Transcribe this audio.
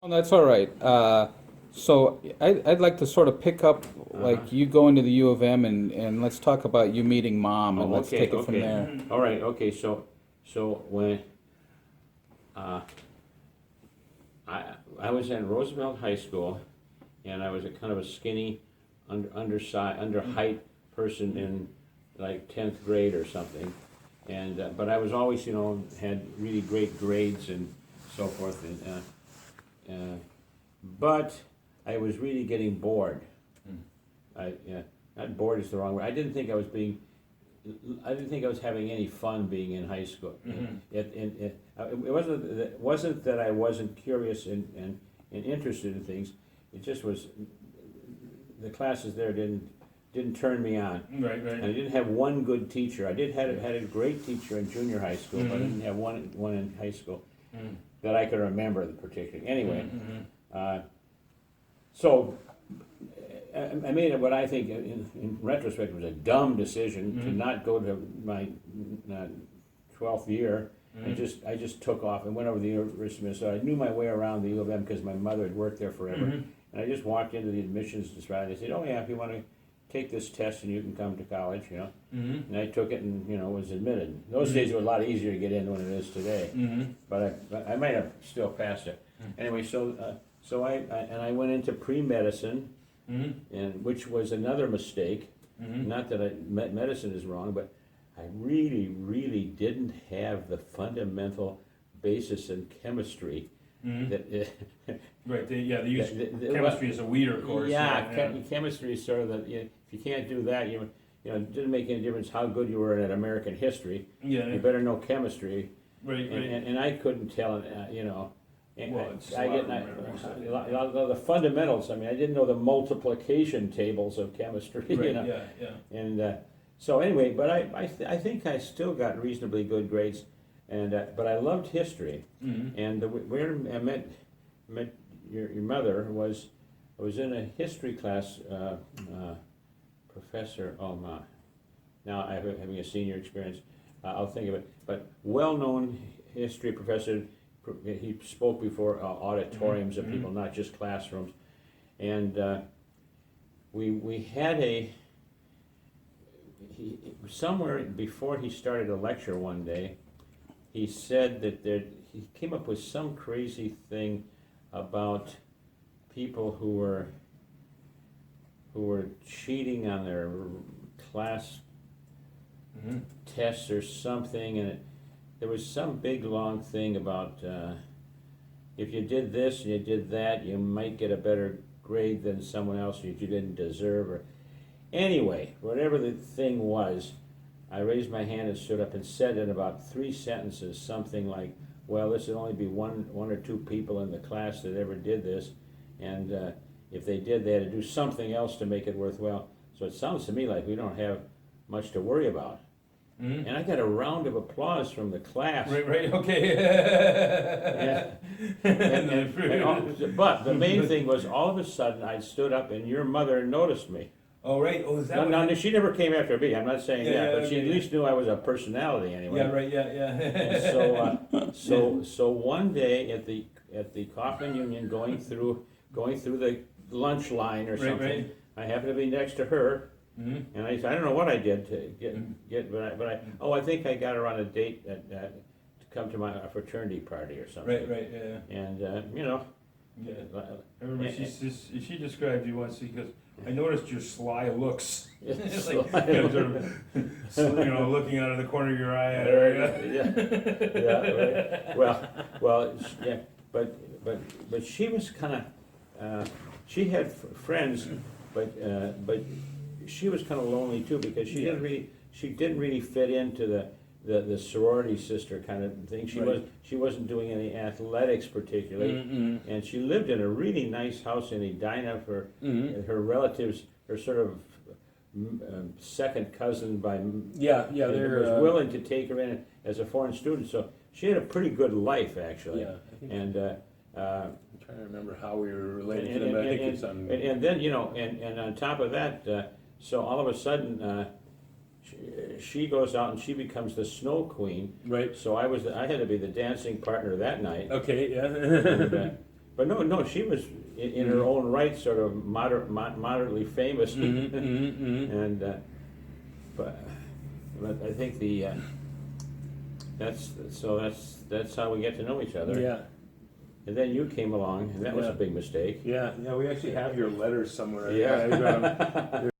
Oh, that's all right. So I'd like to sort of pick up, like you going to the U of M and let's talk about you meeting mom and Oh, let's okay, take it from okay. there. All right, okay, so when, uh, I was in Roosevelt High School, and I was a kind of a skinny, undersized, under height person in like 10th grade or something. And, but I was always, had really great grades and so forth, and, but I was really getting bored. Not bored is the wrong word. I didn't think I was having any fun being in high school. It wasn't that I wasn't curious and interested in things. It just was, the classes there didn't turn me on. Right, And I right. didn't have one good teacher. I had a great teacher in junior high school, but I didn't have one in high school that I could remember particularly. Anyway, so I made what I think, in retrospect, was a dumb decision to not go to my 12th year. I just took off and went over to the University of Minnesota. I knew my way around the U of M because my mother had worked there forever. And I just walked into the admissions department. They said, "Oh yeah, if you want to take this test and you can come to college, And I took it and, was admitted. Those days it was a lot easier to get in than it is today. But I might have still passed it. Anyway, so I went into pre-medicine, and which was another mistake. Not that medicine is wrong, but I really, really didn't have the fundamental basis in chemistry. That, Right, they use the- chemistry as a weeder course. chemistry is sort of the, if you can't do that, it didn't make any difference how good you were at American history. Yeah, You better know chemistry, right, right. and I couldn't tell, and Well, it's I a lot get, of remembering stuff, yeah. a lot of the fundamentals. I mean, I didn't know the multiplication tables of chemistry, Right, yeah. And so anyway, but I think I still got reasonably good grades, and but I loved history, and where I met your mother was, I was in a history class. Professor, oh my, now I'm having a senior experience. I'll think of it, but well-known history professor. He spoke before auditoriums of people, not just classrooms, and we had somewhere before he started a lecture one day, he said that he came up with some crazy thing about people who were cheating on their class tests or something, and there was some big long thing about if you did this and you did that, you might get a better grade than someone else that you didn't deserve. Or anyway, whatever the thing was, I raised my hand and stood up and said in about 3 sentences something like, "Well, this would only be one or two people in the class that ever did this, and if they did, they had to do something else to make it worthwhile. So it sounds to me like we don't have much to worry about." And I got a round of applause from the class. Right, okay. But the main thing was, all of a sudden, I stood up and your mother noticed me. Oh, right, oh, is that No, she never came after me, I'm not saying that, but she at okay. least knew I was a personality anyway. Yeah, right, And so one day at the Kaufman Union, going through the lunch line or Right, something, right. I happened to be next to her, and I don't know what I did to get, I think I got her on a date to come to my fraternity party or something. Right, yeah. And Yeah. I remember she described you once because I noticed your sly looks. Like, sort of, looking out of the corner of your eye at her. Right. Well, yeah, but she was kind of, she had friends, but she was kind of lonely too, because she didn't really fit into the sorority sister kind of thing. She wasn't doing any athletics particularly, and she lived in a really nice house in Edina. Her relatives, her sort of second cousin was willing to take her in as a foreign student. So she had a pretty good life actually. Yeah, I think And I'm trying to remember how we were related to them, but I think it's on. and then and on top of that, so all of a sudden. She goes out and she becomes the snow queen. Right. So I had to be the dancing partner that night. Okay, yeah. But no, she was in her own right, sort of moderately famous. And, but I think that's how we get to know each other. Yeah, And then you came along, and that was a Yeah. big mistake. yeah, we actually have your letters somewhere. Yeah. I got 'em.